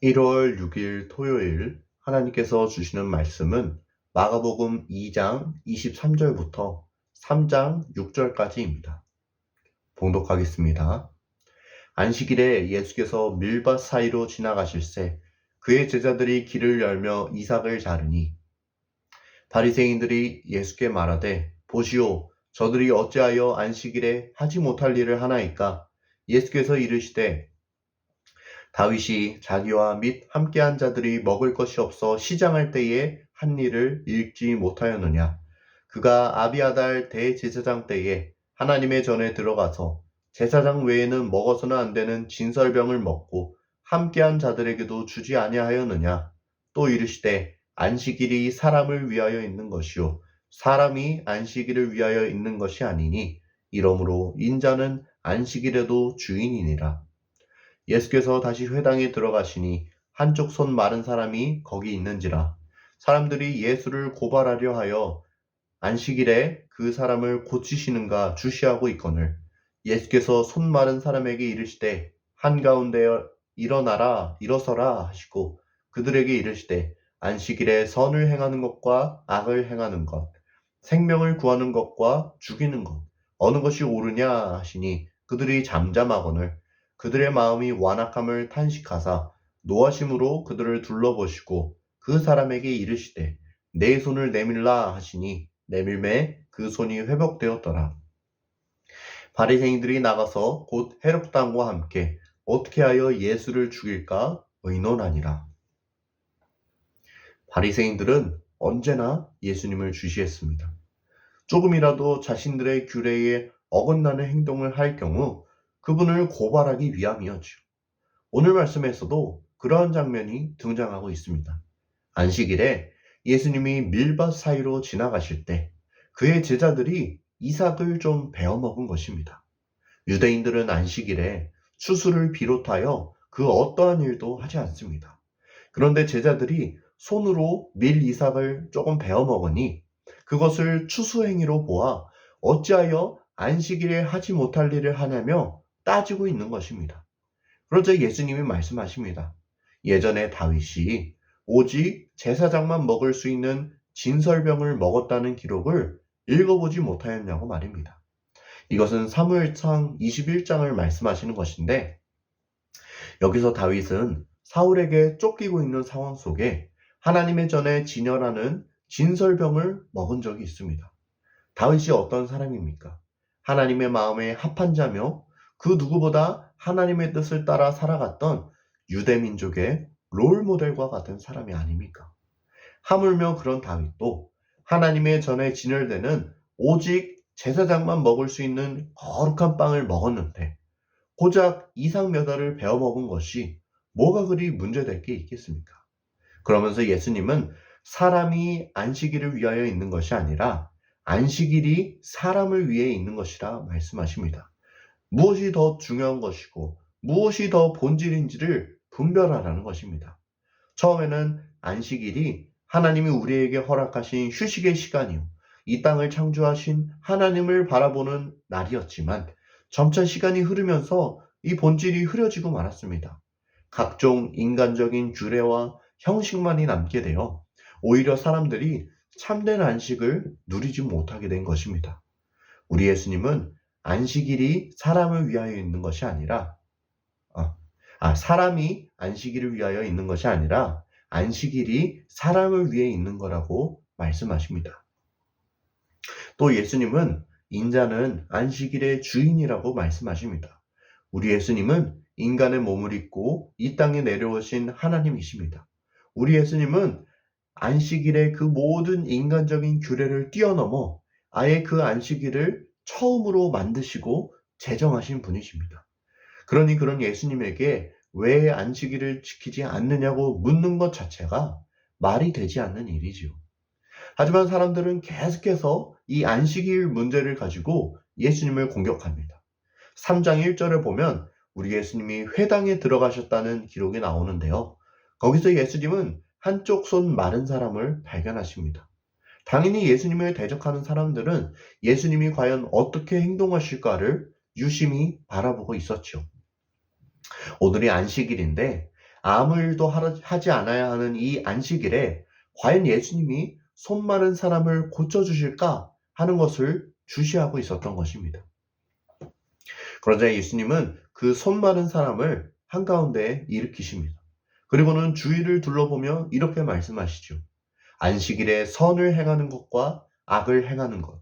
1월 6일 토요일 하나님께서 주시는 말씀은 마가복음 2장 23절부터 3장 6절까지입니다. 봉독하겠습니다. 안식일에 예수께서 밀밭 사이로 지나가실새 그의 제자들이 길을 열며 이삭을 자르니 바리새인들이 예수께 말하되 보시오 저들이 어찌하여 안식일에 하지 못할 일을 하나이까. 예수께서 이르시되 다윗이 자기와 및 함께한 자들이 먹을 것이 없어 시장할 때에 한 일을 읽지 못하였느냐. 그가 아비아달 대제사장 때에 하나님의 전에 들어가서 제사장 외에는 먹어서는 안 되는 진설병을 먹고 함께한 자들에게도 주지 아니하였느냐. 또 이르시되 안식일이 사람을 위하여 있는 것이요 사람이 안식일을 위하여 있는 것이 아니니 이러므로 인자는 안식일에도 주인이니라. 예수께서 다시 회당에 들어가시니 한쪽 손 마른 사람이 거기 있는지라. 사람들이 예수를 고발하려 하여 안식일에 그 사람을 고치시는가 주시하고 있거늘 예수께서 손 마른 사람에게 이르시되 한가운데 일어나라 일어서라 하시고 그들에게 이르시되 안식일에 선을 행하는 것과 악을 행하는 것 생명을 구하는 것과 죽이는 것 어느 것이 옳으냐 하시니 그들이 잠잠하거늘 그들의 마음이 완악함을 탄식하사 노하심으로 그들을 둘러보시고 그 사람에게 이르시되 내 손을 내밀라 하시니 내밀매 그 손이 회복되었더라. 바리새인들이 나가서 곧 헤롯당과 함께 어떻게 하여 예수를 죽일까 의논하니라. 바리새인들은 언제나 예수님을 주시했습니다. 조금이라도 자신들의 규례에 어긋나는 행동을 할 경우 그분을 고발하기 위함이었죠. 오늘 말씀에서도 그러한 장면이 등장하고 있습니다. 안식일에 예수님이 밀밭 사이로 지나가실 때 그의 제자들이 이삭을 좀 베어먹은 것입니다. 유대인들은 안식일에 추수를 비롯하여 그 어떠한 일도 하지 않습니다. 그런데 제자들이 손으로 밀 이삭을 조금 베어먹으니 그것을 추수행위로 보아 어찌하여 안식일에 하지 못할 일을 하냐며 따지고 있는 것입니다. 그러자 예수님이 말씀하십니다. 예전에 다윗이 오직 제사장만 먹을 수 있는 진설병을 먹었다는 기록을 읽어보지 못하였냐고 말입니다. 이것은 사무엘상 21장을 말씀하시는 것인데 여기서 다윗은 사울에게 쫓기고 있는 상황 속에 하나님의 전에 진열하는 진설병을 먹은 적이 있습니다. 다윗이 어떤 사람입니까? 하나님의 마음에 합한 자며 그 누구보다 하나님의 뜻을 따라 살아갔던 유대민족의 롤모델과 같은 사람이 아닙니까? 하물며 그런 다윗도 하나님의 전에 진열되는 오직 제사장만 먹을 수 있는 거룩한 빵을 먹었는데 고작 이삭 몇 알을 베어 먹은 것이 뭐가 그리 문제될 게 있겠습니까? 그러면서 예수님은 사람이 안식일을 위하여 있는 것이 아니라 안식일이 사람을 위해 있는 것이라 말씀하십니다. 무엇이 더 중요한 것이고 무엇이 더 본질인지를 분별하라는 것입니다. 처음에는 안식일이 하나님이 우리에게 허락하신 휴식의 시간이요 이 땅을 창조하신 하나님을 바라보는 날이었지만 점차 시간이 흐르면서 이 본질이 흐려지고 말았습니다. 각종 인간적인 규례와 형식만이 남게 되어 오히려 사람들이 참된 안식을 누리지 못하게 된 것입니다. 우리 예수님은 안식일이 사람을 위하여 있는 것이 아니라 사람이 안식일을 위하여 있는 것이 아니라 안식일이 사람을 위해 있는 거라고 말씀하십니다. 또 예수님은 인자는 안식일의 주인이라고 말씀하십니다. 우리 예수님은 인간의 몸을 입고 이 땅에 내려오신 하나님이십니다. 우리 예수님은 안식일의 그 모든 인간적인 규례를 뛰어넘어 아예 그 안식일을 처음으로 만드시고 제정하신 분이십니다. 그러니 그런 예수님에게 왜 안식일을 지키지 않느냐고 묻는 것 자체가 말이 되지 않는 일이지요. 하지만 사람들은 계속해서 이 안식일 문제를 가지고 예수님을 공격합니다. 3장 1절을 보면 우리 예수님이 회당에 들어가셨다는 기록이 나오는데요. 거기서 예수님은 한쪽 손 마른 사람을 발견하십니다. 당연히 예수님을 대적하는 사람들은 예수님이 과연 어떻게 행동하실까를 유심히 바라보고 있었죠. 오늘이 안식일인데 아무 일도 하지 않아야 하는 이 안식일에 과연 예수님이 손 마른 사람을 고쳐주실까 하는 것을 주시하고 있었던 것입니다. 그러자 예수님은 그 손 마른 사람을 한가운데 일으키십니다. 그리고는 주위를 둘러보며 이렇게 말씀하시죠. 안식일에 선을 행하는 것과 악을 행하는 것,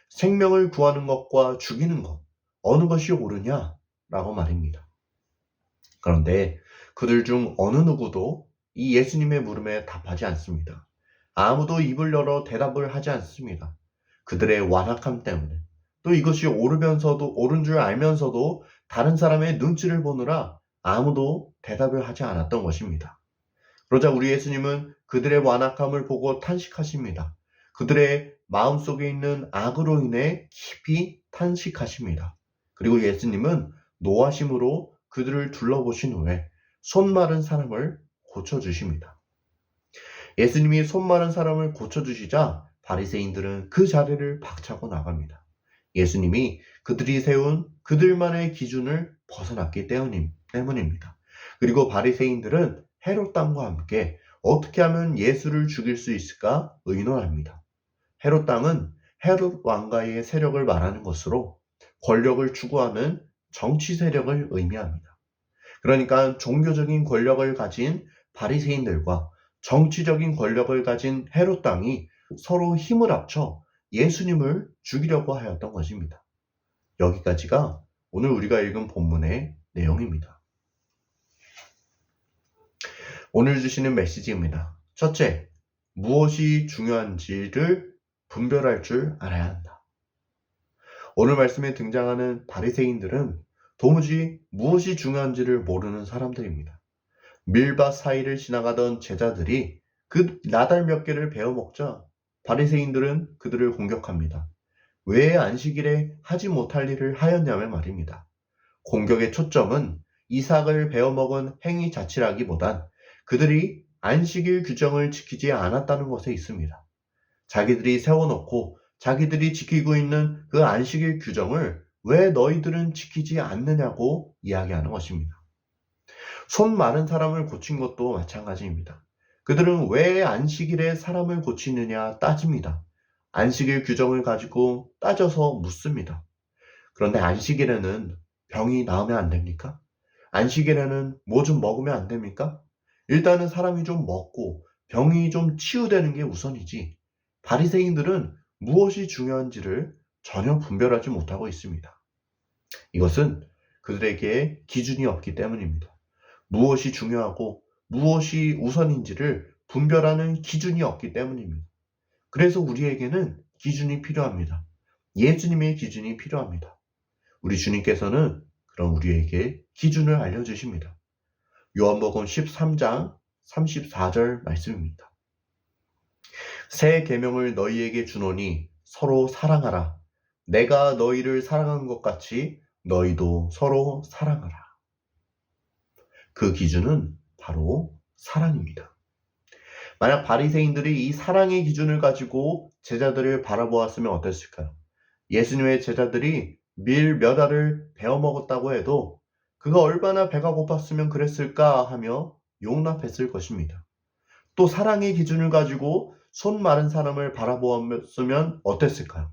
생명을 구하는 것과 죽이는 것, 어느 것이 옳으냐? 라고 말입니다. 그런데 그들 중 어느 누구도 이 예수님의 물음에 답하지 않습니다. 아무도 입을 열어 대답을 하지 않습니다. 그들의 완악함 때문에 또 이것이 옳은 줄 알면서도 다른 사람의 눈치를 보느라 아무도 대답을 하지 않았던 것입니다. 그러자 우리 예수님은 그들의 완악함을 보고 탄식하십니다. 그들의 마음속에 있는 악으로 인해 깊이 탄식하십니다. 그리고 예수님은 노하심으로 그들을 둘러보신 후에 손 마른 사람을 고쳐주십니다. 예수님이 손 마른 사람을 고쳐주시자 바리새인들은 그 자리를 박차고 나갑니다. 예수님이 그들이 세운 그들만의 기준을 벗어났기 때문입니다. 그리고 바리새인들은 헤롯 당과 함께 어떻게 하면 예수를 죽일 수 있을까 의논합니다. 헤롯 당은 헤롯 왕가의 세력을 말하는 것으로 권력을 추구하는 정치 세력을 의미합니다. 그러니까 종교적인 권력을 가진 바리새인들과 정치적인 권력을 가진 헤롯 당이 서로 힘을 합쳐 예수님을 죽이려고 하였던 것입니다. 여기까지가 오늘 우리가 읽은 본문의 내용입니다. 오늘 주시는 메시지입니다. 첫째, 무엇이 중요한지를 분별할 줄 알아야 한다. 오늘 말씀에 등장하는 바리새인들은 도무지 무엇이 중요한지를 모르는 사람들입니다. 밀밭 사이를 지나가던 제자들이 그 나달 몇 개를 베어 먹자 바리새인들은 그들을 공격합니다. 왜 안식일에 하지 못할 일을 하였냐며 말입니다. 공격의 초점은 이삭을 베어 먹은 행위 자체라기보단 그들이 안식일 규정을 지키지 않았다는 것에 있습니다. 자기들이 세워놓고 자기들이 지키고 있는 그 안식일 규정을 왜 너희들은 지키지 않느냐고 이야기하는 것입니다. 손 마른 사람을 고친 것도 마찬가지입니다. 그들은 왜 안식일에 사람을 고치느냐 따집니다. 안식일 규정을 가지고 따져서 묻습니다. 그런데 안식일에는 병이 나으면 안 됩니까? 안식일에는 뭐 좀 먹으면 안 됩니까? 일단은 사람이 좀 먹고 병이 좀 치유되는 게 우선이지. 바리새인들은 무엇이 중요한지를 전혀 분별하지 못하고 있습니다. 이것은 그들에게 기준이 없기 때문입니다. 무엇이 중요하고 무엇이 우선인지를 분별하는 기준이 없기 때문입니다. 그래서 우리에게는 기준이 필요합니다. 예수님의 기준이 필요합니다. 우리 주님께서는 그런 우리에게 기준을 알려주십니다. 요한복음 13장 34절 말씀입니다. 새 계명을 너희에게 주노니 서로 사랑하라. 내가 너희를 사랑한 것 같이 너희도 서로 사랑하라. 그 기준은 바로 사랑입니다. 만약 바리새인들이 이 사랑의 기준을 가지고 제자들을 바라보았으면 어땠을까요? 예수님의 제자들이 밀 몇 알을 베어 먹었다고 해도 그가 얼마나 배가 고팠으면 그랬을까 하며 용납했을 것입니다. 또 사랑의 기준을 가지고 손 마른 사람을 바라보았으면 어땠을까요?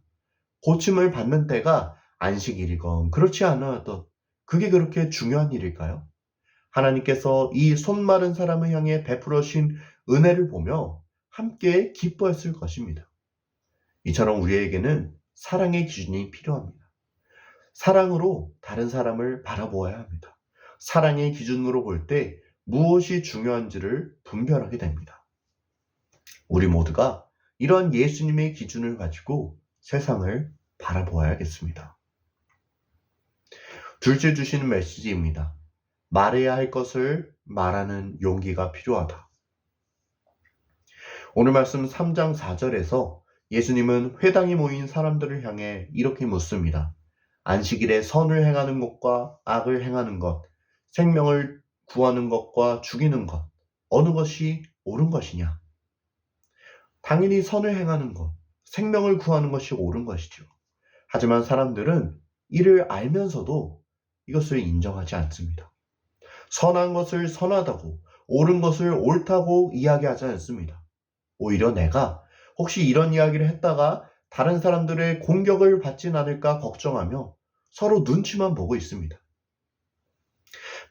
고침을 받는 때가 안식일이건 그렇지 않아도 그게 그렇게 중요한 일일까요? 하나님께서 이 손 마른 사람을 향해 베풀으신 은혜를 보며 함께 기뻐했을 것입니다. 이처럼 우리에게는 사랑의 기준이 필요합니다. 사랑으로 다른 사람을 바라보아야 합니다. 사랑의 기준으로 볼 때 무엇이 중요한지를 분별하게 됩니다. 우리 모두가 이러한 예수님의 기준을 가지고 세상을 바라보아야겠습니다. 둘째 주시는 메시지입니다. 말해야 할 것을 말하는 용기가 필요하다. 오늘 말씀 3장 4절에서 예수님은 회당에 모인 사람들을 향해 이렇게 묻습니다. 안식일에 선을 행하는 것과 악을 행하는 것, 생명을 구하는 것과 죽이는 것, 어느 것이 옳은 것이냐? 당연히 선을 행하는 것, 생명을 구하는 것이 옳은 것이죠. 하지만 사람들은 이를 알면서도 이것을 인정하지 않습니다. 선한 것을 선하다고, 옳은 것을 옳다고 이야기하지 않습니다. 오히려 내가 혹시 이런 이야기를 했다가 다른 사람들의 공격을 받진 않을까 걱정하며 서로 눈치만 보고 있습니다.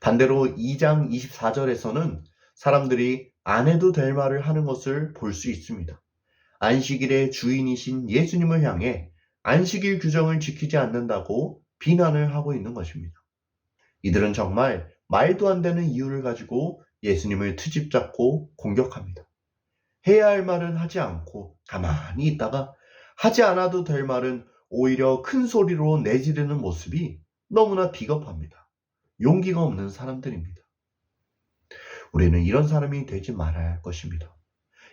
반대로 2장 24절에서는 사람들이 안 해도 될 말을 하는 것을 볼 수 있습니다. 안식일의 주인이신 예수님을 향해 안식일 규정을 지키지 않는다고 비난을 하고 있는 것입니다. 이들은 정말 말도 안 되는 이유를 가지고 예수님을 트집잡고 공격합니다. 해야 할 말은 하지 않고 가만히 있다가 하지 않아도 될 말은 오히려 큰 소리로 내지르는 모습이 너무나 비겁합니다. 용기가 없는 사람들입니다. 우리는 이런 사람이 되지 말아야 할 것입니다.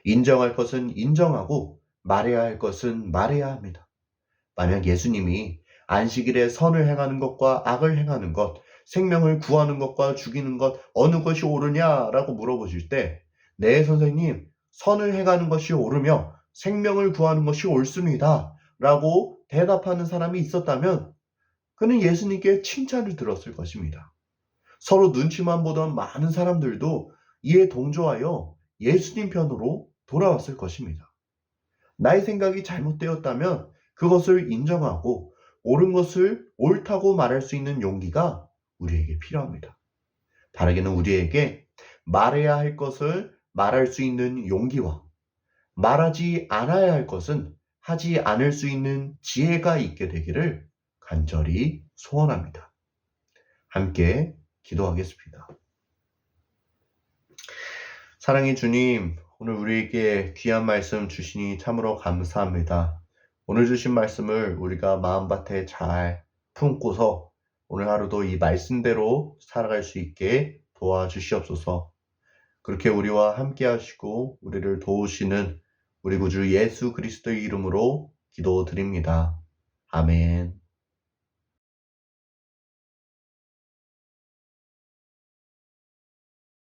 인정할 것은 인정하고 말해야 할 것은 말해야 합니다. 만약 예수님이 안식일에 선을 행하는 것과 악을 행하는 것, 생명을 구하는 것과 죽이는 것 어느 것이 옳으냐라고 물어보실 때 네 선생님, 선을 행하는 것이 옳으며 생명을 구하는 것이 옳습니다 라고 대답하는 사람이 있었다면 그는 예수님께 칭찬을 들었을 것입니다. 서로 눈치만 보던 많은 사람들도 이에 동조하여 예수님 편으로 돌아왔을 것입니다. 나의 생각이 잘못되었다면 그것을 인정하고 옳은 것을 옳다고 말할 수 있는 용기가 우리에게 필요합니다. 바라기는 우리에게 말해야 할 것을 말할 수 있는 용기와 말하지 않아야 할 것은 하지 않을 수 있는 지혜가 있게 되기를 간절히 소원합니다. 함께 기도하겠습니다. 사랑의 주님, 오늘 우리에게 귀한 말씀 주시니 참으로 감사합니다. 오늘 주신 말씀을 우리가 마음밭에 잘 품고서 오늘 하루도 이 말씀대로 살아갈 수 있게 도와주시옵소서. 그렇게 우리와 함께 하시고 우리를 도우시는 우리 구주 예수 그리스도의 이름으로 기도드립니다. 아멘.